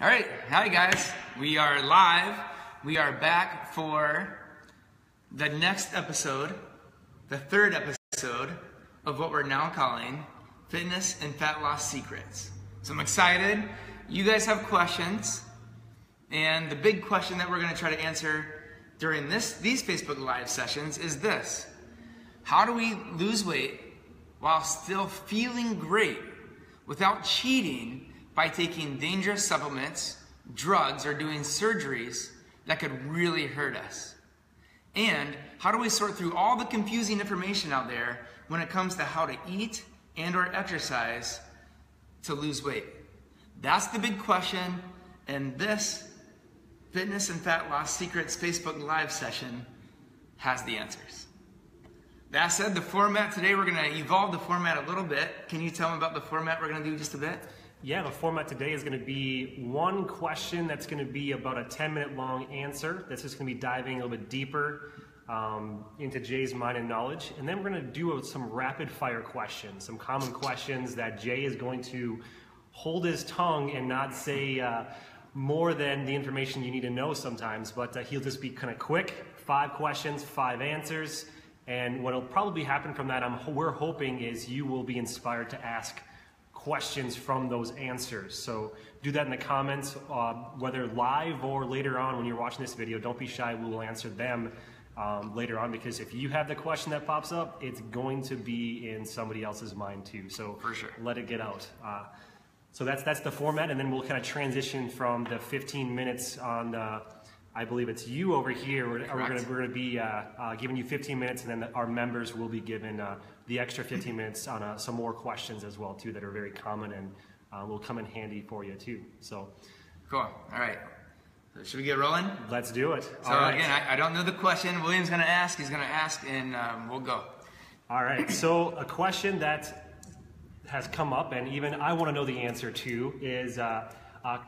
All right, hi guys. We are live. We are back for the next episode, the third episode of what we're now calling Fitness and Fat Loss Secrets. So I'm excited. You guys have questions, and the big question that we're going to try to answer during these Facebook Live sessions is this: how do we lose weight while still feeling great without cheating by taking dangerous supplements, drugs, or doing surgeries that could really hurt us? And how do we sort through all the confusing information out there when it comes to how to eat and or exercise to lose weight? That's the big question, and this Fitness and Fat Loss Secrets Facebook Live session has the answers. That said, the format today, we're going to evolve the format a little bit. Can you tell them about the format we're going to do just a bit? Yeah, the format today is going to be one question that's going to be about a 10-minute long answer. That's just going to be diving a little bit deeper into Jay's mind and knowledge. And then we're going to do some rapid fire questions, some common questions that Jay is going to hold his tongue and not say more than the information you need to know sometimes, but he'll just be kind of quick. 5 questions, 5 answers. And what will probably happen from that, we're hoping, is you will be inspired to ask questions from those answers. So do that in the comments, whether live or later on when you're watching this video. Don't be shy, we will answer them later on, because if you have the question that pops up, it's going to be in somebody else's mind too. So for sure, let it get out. So that's the format, and then we'll kind of transition from the 15 minutes on I believe it's you over here. We're going to be giving you 15 minutes, and then our members will be given the extra 15 minutes on some more questions as well too that are very common and will come in handy for you too. So cool. All right. So should we get rolling? Let's do it. So again, I don't know the question. William's going to ask. He's going to ask, and we'll go. All right. So a question that has come up, and even I want to know the answer to, is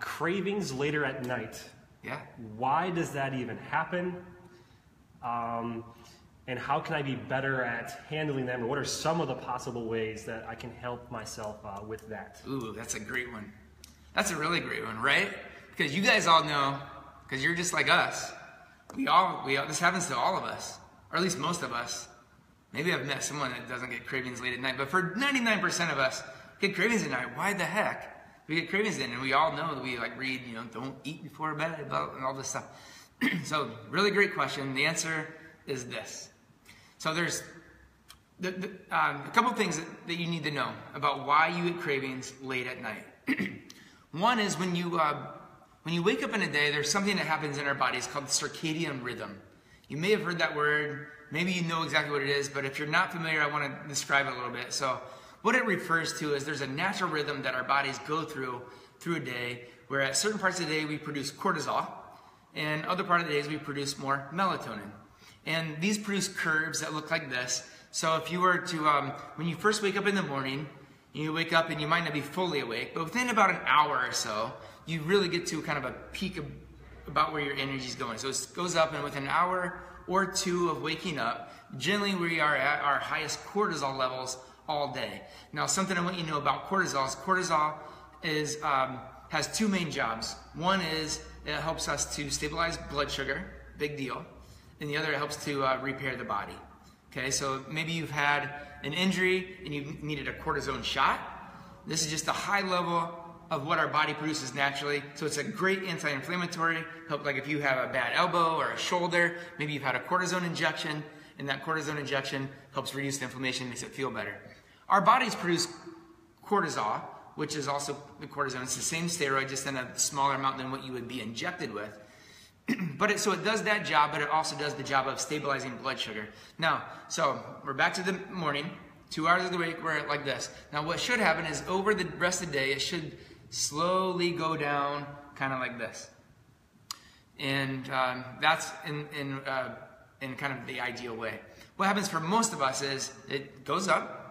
cravings later at night. Yeah. Why does that even happen? And how can I be better at handling them? Or what are some of the possible ways that I can help myself with that? Ooh, that's a great one. That's a really great one, right? Because you guys all know, because you're just like us, we all, this happens to all of us, or at least most of us. Maybe I've met someone that doesn't get cravings late at night, but for 99% of us, get cravings at night. Why the heck? We get cravings in, and we all know that we read, don't eat before bed, and all this stuff. So, really great question. The answer is this. So there's a couple things that you need to know about why you get cravings late at night. One is when you wake up in a day, there's something that happens in our bodies called the circadian rhythm. You may have heard that word. Maybe you know exactly what it is, but if you're not familiar, I want to describe it a little bit. So what it refers to is there's a natural rhythm that our bodies go through a day, where at certain parts of the day we produce cortisol, and other part of the days we produce more melatonin. And these produce curves that look like this. So if you were to, when you first wake up in the morning, you wake up and you might not be fully awake, but within about an hour or so, you really get to kind of a peak of about where your energy is going. So it goes up, and within an hour or two of waking up, generally we are at our highest cortisol levels all day. Now, something I want you to know about cortisol is has 2 main jobs. One is it helps us to stabilize blood sugar, big deal, and the other, it helps to repair the body. Okay, so maybe you've had an injury and you needed a cortisone shot. This is just a high level of what our body produces naturally. So it's a great anti-inflammatory. Like if you have a bad elbow or a shoulder, maybe you've had a cortisone injection, and that cortisone injection helps reduce the inflammation, makes it feel better. Our bodies produce cortisol, which is also the cortisone. It's the same steroid, just in a smaller amount than what you would be injected with. So it does that job, but it also does the job of stabilizing blood sugar. Now, so we're back to the morning. 2 hours of the week, we're like this. Now, what should happen is over the rest of the day, it should slowly go down, kind of like this. And that's in kind of the ideal way. What happens for most of us is it goes up,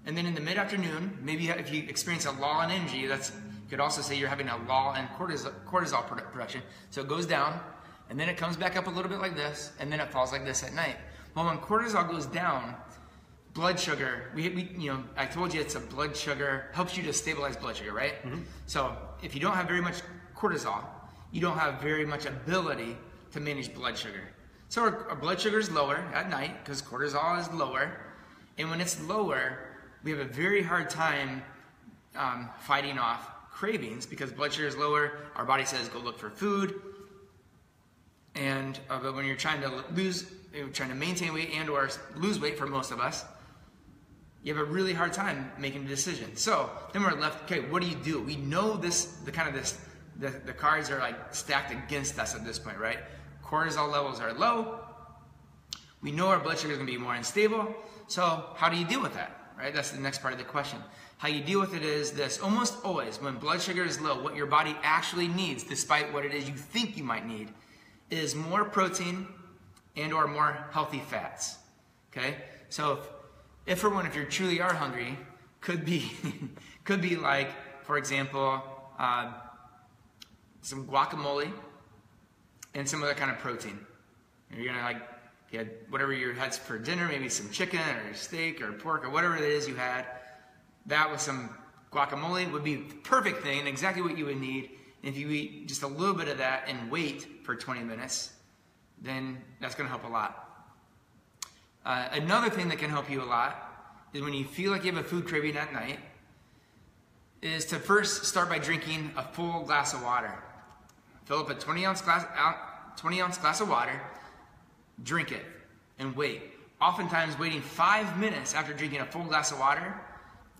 and then in the mid-afternoon, maybe if you experience a lull in energy, you could also say you're having a lull in cortisol production. So it goes down, and then it comes back up a little bit like this, and then it falls like this at night. Well, when cortisol goes down, blood sugar, I told you it's a blood sugar, helps you to stabilize blood sugar, right? So if you don't have very much cortisol, you don't have very much ability to manage blood sugar. So our blood sugar is lower at night because cortisol is lower. And when it's lower, we have a very hard time fighting off cravings because blood sugar is lower. Our body says, go look for food. And but when you're trying to maintain weight and or lose weight for most of us, you have a really hard time making a decision. So then we're left, okay, what do? We know the cards are like stacked against us at this point, right? Cortisol levels are low. We know our blood sugar is going to be more unstable. So how do you deal with that, right? That's the next part of the question. How you deal with it is this. Almost always, when blood sugar is low, what your body actually needs, despite what it is you think you might need, is more protein and or more healthy fats, okay? So if you're truly are hungry, could be like, for example, some guacamole and some other kind of protein. You're gonna whatever you had for dinner, maybe some chicken or steak or pork or whatever it is you had. That with some guacamole would be the perfect thing, exactly what you would need. And if you eat just a little bit of that and wait for 20 minutes, then that's going to help a lot. Another thing that can help you a lot is when you feel like you have a food craving at night, is to first start by drinking a full glass of water. Fill up a 20-ounce glass of water, drink it, and wait. Oftentimes, waiting 5 minutes after drinking a full glass of water,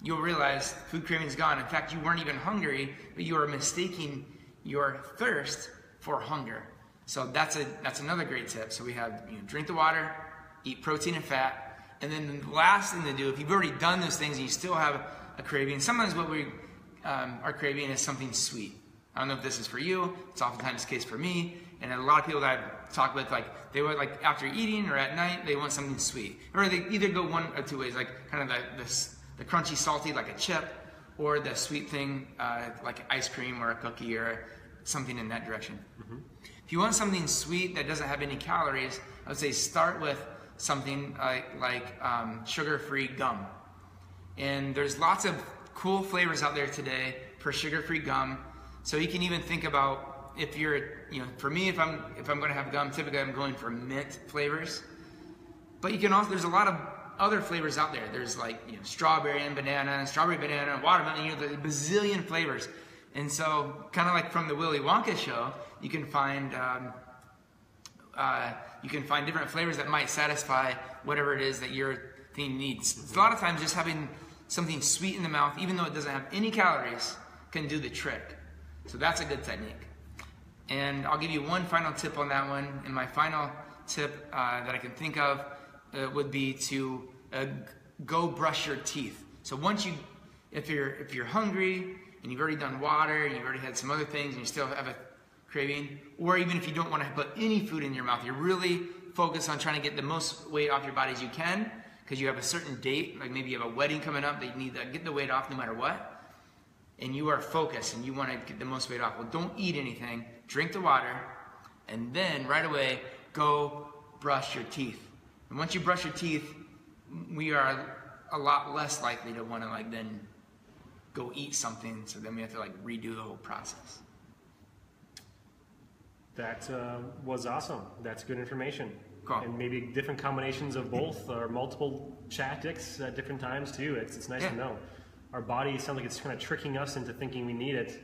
you'll realize food craving is gone. In fact, you weren't even hungry, but you were mistaking your thirst for hunger. So that's another great tip. So we have drink the water, eat protein and fat, and then the last thing to do, if you've already done those things and you still have a craving, sometimes what we are craving is something sweet. I don't know if this is for you. It's oftentimes the case for me, and a lot of people that I've talked with, they would after eating or at night, they want something sweet, or they either go one or two ways, kind of the crunchy, salty, like a chip, or the sweet thing, like ice cream or a cookie or something in that direction. If you want something sweet that doesn't have any calories, I would say start with something like sugar-free gum. And there's lots of cool flavors out there today for sugar-free gum. So you can even think about if you're, for me, if I'm going to have gum, typically I'm going for mint flavors. But you can also, there's a lot of other flavors out there. There's strawberry and banana, watermelon, the bazillion flavors. And so, kind of like from the Willy Wonka show, you can find different flavors that might satisfy whatever it is that your thing needs. It's a lot of times just having something sweet in the mouth, even though it doesn't have any calories, can do the trick. So that's a good technique. And I'll give you one final tip on that one. And my final tip that I can think of would be to go brush your teeth. So if you're hungry and you've already done water, and you've already had some other things, and you still have a craving, or even if you don't want to put any food in your mouth, you're really focused on trying to get the most weight off your body as you can, because you have a certain date, like maybe you have a wedding coming up that you need to get the weight off no matter what, and you are focused and you want to get the most weight off. Well, don't eat anything, drink the water, and then right away go brush your teeth. And once you brush your teeth, we are a lot less likely to want to then go eat something, so then we have to redo the whole process. That was awesome. That's good information. Cool. And maybe different combinations of both or multiple tactics at different times too. It's nice to know. Our body sounds like it's kind of tricking us into thinking we need it,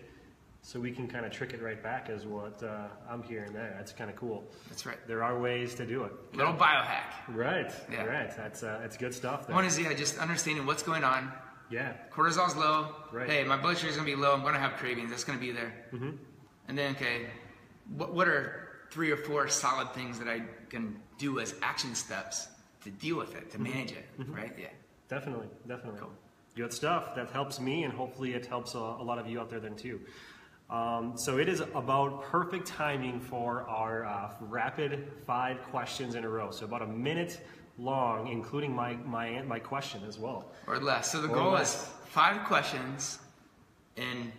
so we can kind of trick it right back is what I'm hearing there. That's kind of cool. That's right. There are ways to do it. Little biohack. Right. Yeah. Right. That's good stuff there. One is just understanding what's going on. Yeah. Cortisol's low. Right. Hey, my blood sugar's going to be low. I'm going to have cravings. That's going to be there. And then, okay, what are 3 or 4 solid things that I can do as action steps to deal with it, to manage it, right? Yeah. Definitely. Cool. Good stuff. That helps me, and hopefully it helps a lot of you out there then too. So it is about perfect timing for our rapid 5 questions in a row. So about a minute long, including my question as well. Or less. So the goal is 5 questions in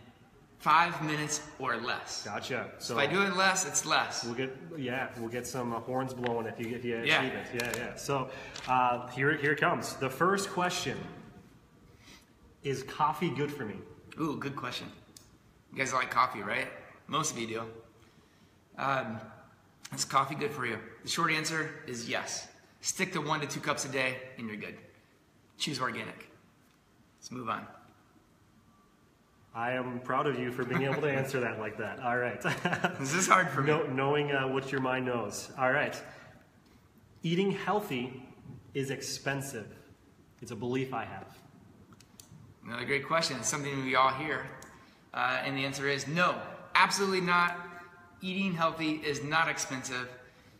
5 minutes or less. Gotcha. So if I do it less, it's less. We'll get some horns blowing if you achieve Yeah. it. Yeah. So here it comes. The first question: is coffee good for me? Ooh, good question. You guys like coffee, right? Most of you do. Is coffee good for you? The short answer is yes. Stick to 1 to 2 cups a day and you're good. Choose organic. Let's move on. I am proud of you for being able to answer that like that. All right. This is hard for me. Knowing what your mind knows. All right. Eating healthy is expensive. It's a belief I have. Another great question. It's something we all hear. And the answer is no, absolutely not. Eating healthy is not expensive.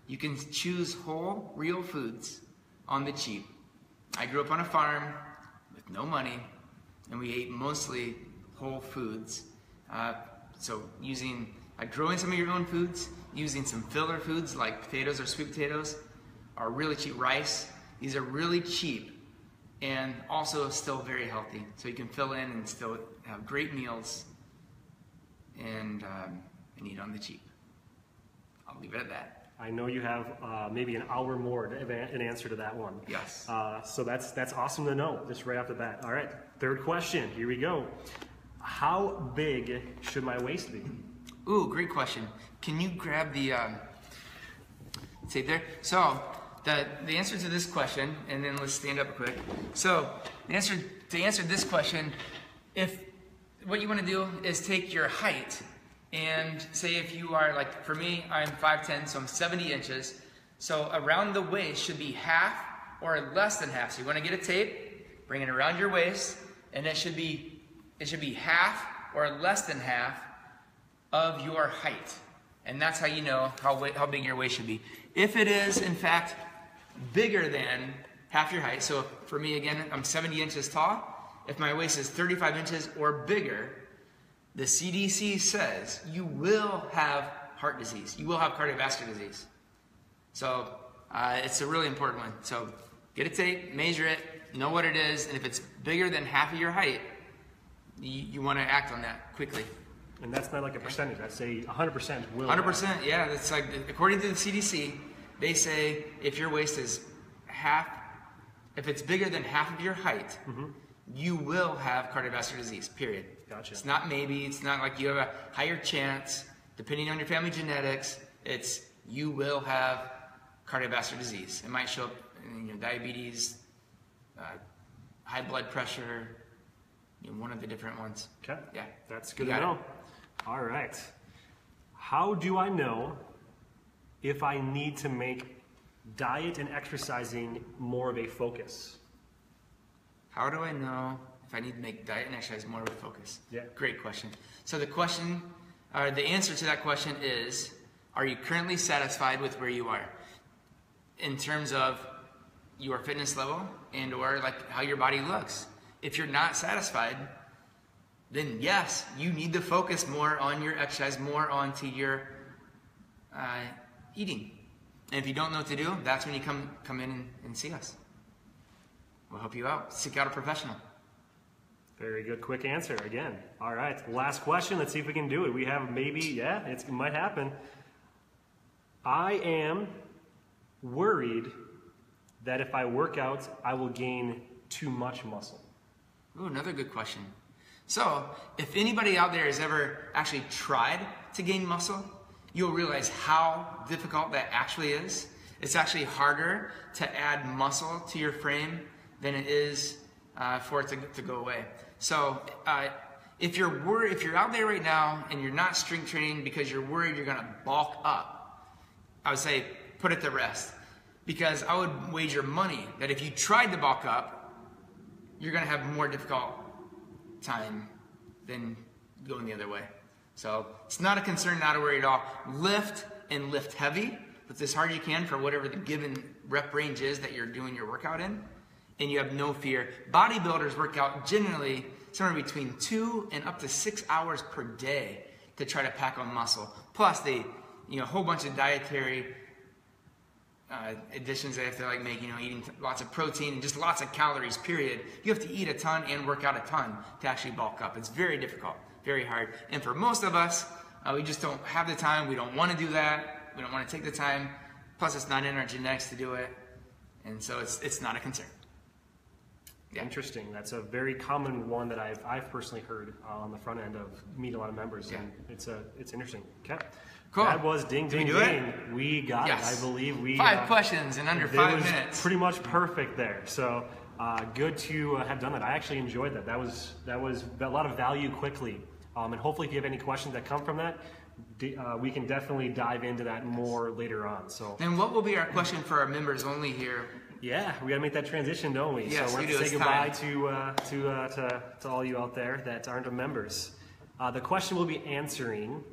You can choose whole, real foods on the cheap. I grew up on a farm with no money, and we ate mostly whole foods. So growing some of your own foods, using some filler foods like potatoes or sweet potatoes, are really cheap. Rice, these are really cheap and also still very healthy. So you can fill in and still have great meals and eat on the cheap. I'll leave it at that. I know you have maybe an hour more to an answer to that one. Yes. So that's awesome to know, just right off the bat. All right, third question. Here we go. How big should my waist be? Ooh, great question. Can you grab the tape there? So the answer to this question, and then let's stand up quick. So to answer this question, what you want to do is take your height. And say if you are, like for me, I'm 5'10", so I'm 70 inches. So around the waist should be half or less than half. So you want to get a tape, bring it around your waist, and it should be half or less than half of your height. And that's how you know how big your waist should be. If it is, in fact, bigger than half your height, so for me, again, I'm 70 inches tall. If my waist is 35 inches or bigger, the CDC says you will have heart disease. You will have cardiovascular disease. So it's a really important one. So get a tape, measure it, know what it is, and if it's bigger than half of your height, you want to act on that quickly. And that's not like a percentage. I'd say 100% will. 100%, yeah. That's like, according to the CDC, they say if your waist is if it's bigger than half of your height, you will have cardiovascular disease, period. Gotcha. It's not maybe, it's not like you have a higher chance, depending on your family genetics, it's you will have cardiovascular disease. It might show up in diabetes, high blood pressure, one of the different ones. Okay. Yeah. That's good to know. All right. How do I know if I need to make diet and exercising more of a focus? How do I know if I need to make diet and exercise more of a focus? Yeah. Great question. So the answer to that question is, are you currently satisfied with where you are in terms of your fitness level and or like how your body looks? If you're not satisfied, then yes, you need to focus more on your exercise, more onto your eating. And if you don't know what to do, that's when you come in and see us. We'll help you out. Seek out a professional. Very good, quick answer again. All right, last question. Let's see if we can do it. We have it might happen. I am worried that if I work out, I will gain too much muscle. Ooh, another good question. So, if anybody out there has ever actually tried to gain muscle, you'll realize how difficult that actually is. It's actually harder to add muscle to your frame than it is for it to go away. So if you're out there right now and you're not strength training because you're worried you're going to bulk up, I would say put it to rest. Because I would wager money that if you tried to bulk up, you're going to have more difficult time than going the other way. So it's not a concern, not a worry at all. Lift and lift heavy. Lift as hard as you can for whatever the given rep range is that you're doing your workout in. And you have no fear. Bodybuilders work out generally somewhere between 2 and up to 6 hours per day to try to pack on muscle. Plus they, a whole bunch of dietary additions they have to make, eating lots of protein and just lots of calories, period. You have to eat a ton and work out a ton to actually bulk up. It's very difficult. very hard. And for most of us, we just don't have the time. We don't want to do that. We don't want to take the time. Plus, it's not in our genetics to do it. And so it's not a concern. Yeah. Interesting. That's a very common one that I've personally heard on the front end of meeting a lot of members, and it's interesting. Okay, cool. That was ding ding ding. We got it. I believe we 5 questions in under 5 minutes. Pretty much perfect there. So good to have done that. I actually enjoyed that. That was a lot of value quickly, and hopefully, if you have any questions that come from that, we can definitely dive into that more later on. So, and what will be our question for our members only here? Yeah, we got to make that transition, don't we? Yes, so we're we going to do. say goodbye to all you out there that aren't members. The question we'll be answering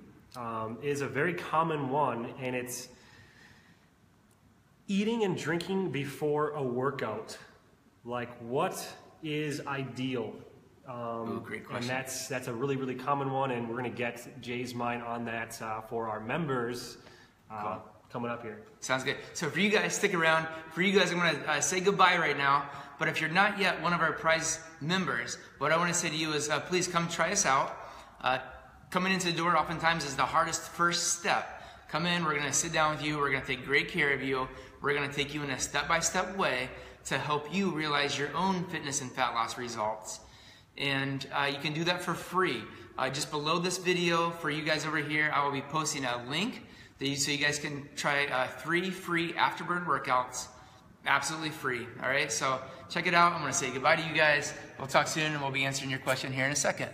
is a very common one, and it's eating and drinking before a workout. Like, what is ideal? Great question. And that's a really, really common one, and we're going to get Jay's mind on that for our members. Cool. Coming up here. Sounds good. So for you guys, stick around. For you guys, I'm going to say goodbye right now. But if you're not yet one of our prize members, what I want to say to you is please come try us out. Coming into the door oftentimes is the hardest first step. Come in, we're going to sit down with you. We're going to take great care of you. We're going to take you in a step-by-step way to help you realize your own fitness and fat loss results. And you can do that for free. Just below this video, for you guys over here, I will be posting a link so you guys can try 3 free afterburn workouts, absolutely free. All right, so check it out. I'm going to say goodbye to you guys. We'll talk soon, and we'll be answering your question here in a second.